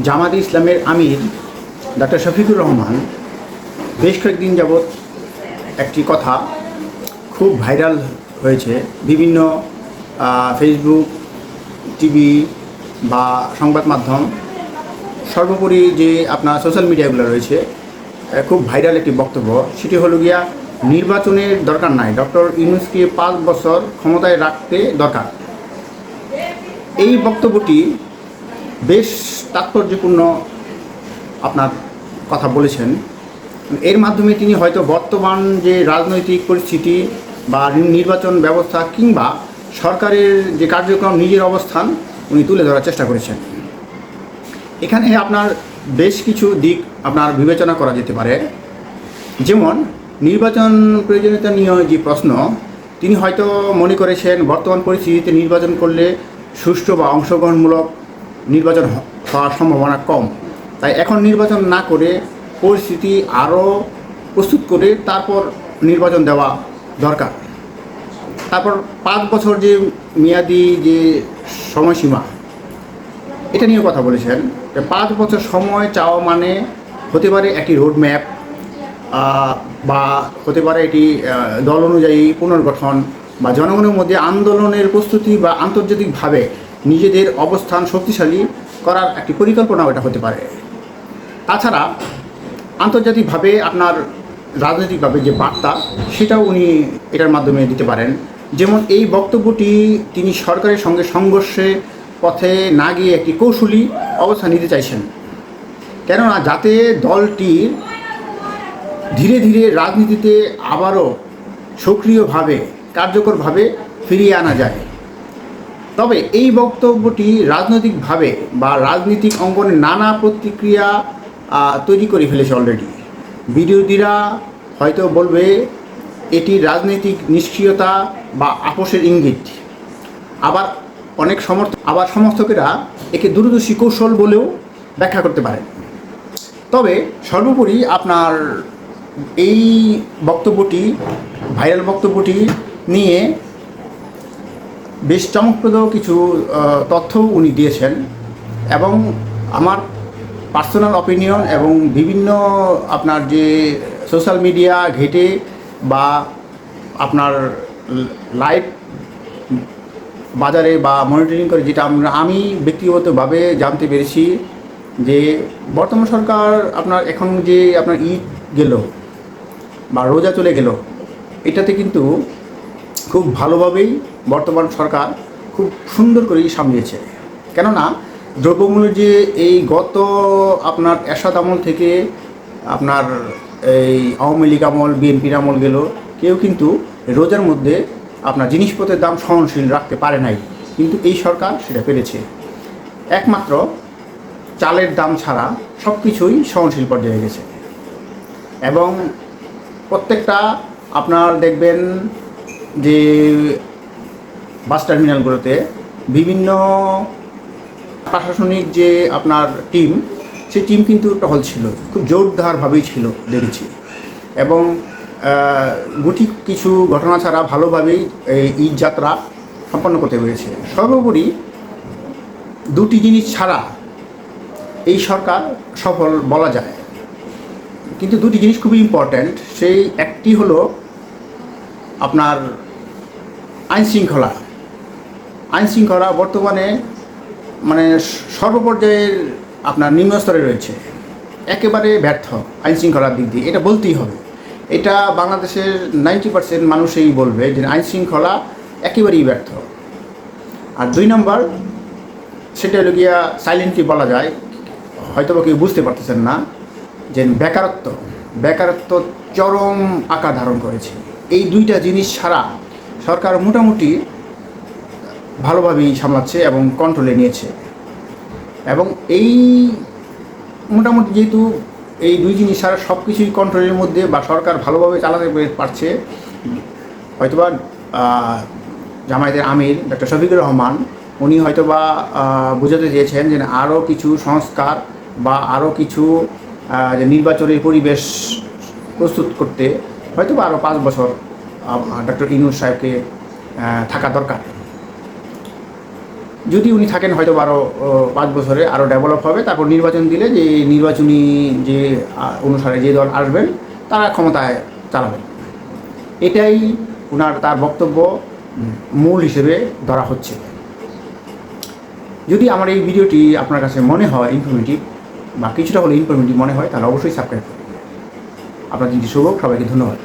জামাতে ইসলামের আমির ডক্টর শফিকুর রহমান বেশ কয়েকদিন যাবৎ একটি কথা খুব ভাইরাল হয়েছে। বিভিন্ন ফেসবুক, টিভি বা সংবাদ মাধ্যম, সর্বোপরি যে আপনার সোশ্যাল মিডিয়াগুলো রয়েছে, খুব ভাইরাল একটি বক্তব্য। সেটি হলো গিয়া নির্বাচনের দরকার নাই, ডক্টর ইউনূসকে 5 বছর ক্ষমতায় রাখতে দরকার। এই বক্তব্যটি বেশ তাৎপর্যপূর্ণ আপনার কথা বলেছেন। এর মাধ্যমে তিনি হয়তো বর্তমান যে রাজনৈতিক পরিস্থিতি বা নির্বাচন ব্যবস্থা কিংবা সরকারের যে কার্যক্রম, নিজের অবস্থান উনি তুলে ধরার চেষ্টা করেছেন। এখানে আপনার বেশ কিছু দিক আপনার বিবেচনা করা যেতে পারে। যেমন নির্বাচন প্রয়োজনীয়তা নিয়ে যে প্রশ্ন, তিনি হয়তো মনে করেছেন বর্তমান পরিস্থিতিতে নির্বাচন করলে সুষ্ঠু বা অংশগ্রহণমূলক নির্বাচন হওয়ার সম্ভাবনা কম, তাই এখন নির্বাচন না করে পরিস্থিতি আরও প্রস্তুত করে তারপর নির্বাচন দেওয়া দরকার। তারপর 5 বছর যে মেয়াদি যে সময়সীমা, এটা নিয়ে কথা বলেছেন। 5 বছর সময় চাওয়া মানে হতে পারে একটি রোডম্যাপ, বা হতে পারে এটি দল অনুযায়ী পুনর্গঠন বা জনগণের মধ্যে আন্দোলনের প্রস্তুতি বা আন্তর্জাতিকভাবে নিজেদের অবস্থান শক্তিশালী করার একটি পরিকল্পনাও এটা হতে পারে। তাছাড়া আন্তর্জাতিকভাবে আপনার রাজনৈতিকভাবে যে বার্তা, সেটাও উনি এটার মাধ্যমে দিতে পারেন। যেমন এই বক্তব্যটি তিনি সরকারের সঙ্গে সংঘর্ষে পথে না গিয়ে একটি কৌশলী অবস্থান নিতে চাইছেন, কেননা যাতে দলটির ধীরে ধীরে রাজনীতিতে আবারও সক্রিয়ভাবে কার্যকরভাবে ফিরিয়ে আনা যায়। তবে এই বক্তব্যটি রাজনৈতিকভাবে বা রাজনৈতিক অঙ্গনে নানা প্রতিক্রিয়া তৈরি করে ফেলেছে অলরেডি। বিরোধীরা হয়তো বলবে এটি রাজনৈতিক নিষ্ক্রিয়তা বা আপোষের ইঙ্গিত, আবার সমর্থকেরা একে দূরদর্শী কৌশল বলেও ব্যাখ্যা করতে পারে। তবে সর্বোপরি আপনার এই বক্তব্যটি, ভাইরাল বক্তব্যটি নিয়ে বেশ চমকপ্রদ কিছু তথ্য উনি দিয়েছেন, এবং আমার পার্সোনাল অপিনিয়ন এবং বিভিন্ন আপনার যে সোশ্যাল মিডিয়া ঘেটে বা আপনার লাইভ বাজারে বা মনিটরিং করে যেটা আমি ব্যক্তিগতভাবে জানতে পেরেছি, যে বর্তমান সরকার আপনার এখন যে আপনার ঈদ গেল বা রোজা চলে গেল, এটাতে কিন্তু খুব ভালোভাবেই বর্তমান সরকার খুব সুন্দর করেই সামলিয়েছে। কেননা দ্রব্যমূল্যের যে এই গত আপনার এরশাদ আমল থেকে আপনার এই আওয়ামী লীগ আমল, বিএনপির আমল গেল, কেউ কিন্তু রোজার মধ্যে আপনার জিনিসপত্রের দাম সহনশীল রাখতে পারে নাই, কিন্তু এই সরকার সেটা পেরেছে। একমাত্র চালের দাম ছাড়া সব কিছুই সহনশীল পর্যায়ে গেছে। এবং প্রত্যেকটা আপনার দেখবেন যে বাস টার্মিনালগুলোতে বিভিন্ন প্রশাসনিক যে আপনার টিম, সেই টিম কিন্তু টহল ছিল, খুব জোরদারভাবেই ছিল দেখেছি। এবং গুটি কিছু ঘটনা ছাড়া ভালোভাবেই এই ঈদ যাত্রা সম্পন্ন করতে পেরেছে। সর্বোপরি দুটি জিনিস ছাড়া এই সরকার সফল বলা যায়, কিন্তু দুটি জিনিস খুবই ইম্পর্ট্যান্ট। সেই একটি হলো আপনার আইনশৃঙ্খলা বর্তমানে মানে সর্বপর্যায়ের আপনার নিম্নস্তরে রয়েছে, একেবারে ব্যর্থ আইনশৃঙ্খলার দিক দিয়ে, এটা বলতেই হবে। এটা বাংলাদেশের 90% মানুষই বলবে যে আইনশৃঙ্খলা একেবারেই ব্যর্থ। আর 2 নম্বর, সেটা হলো গিয়া সাইলেন্টলি বলা যায়, হয়তো বা কেউ বুঝতে পারতেছেন না, যে বেকারত্ব চরম আকার ধারণ করেছে। এই দুইটা জিনিস ছাড়া সরকার মোটামুটি ভালোভাবেই সামলাচ্ছে এবং কন্ট্রোলে নিয়েছে। এবং এই মোটামুটি যেহেতু এই দুই জিনিস ছাড়া সব কিছুই কন্ট্রোলের মধ্যে বা সরকার ভালোভাবে চালাতে পারছে, হয়তোবা জামায়াতের আমির ডক্টর শফিকুর রহমান উনি হয়তোবা বোঝাতে চেয়েছেন যে আরও কিছু সংস্কার বা আরও কিছু যে নির্বাচনের পরিবেশ প্রস্তুত করতে হয়তোবা আরও 5 বছর ডক্টর ইউনূস সাহেবকে থাকা দরকার। যদি উনি থাকেন হয়তো 5 বছরে আরও ডেভেলপ হবে, তারপর নির্বাচন দিলে যে নির্বাচনী যে অনুসারে যে দল আসবেন তারা ক্ষমতায় চালাবেন। এটাই তার বক্তব্য মূল হিসেবে ধরা হচ্ছে। যদি আমার এই ভিডিওটি আপনার কাছে মনে হয় ইনফরমেটিভ বা কিছুটা হলে ইনফরমেটিভ মনে হয়, তাহলে অবশ্যই সাবস্ক্রাইব করবেন। আপনার দিনটি শুভ, সবাইকে ধন্যবাদ।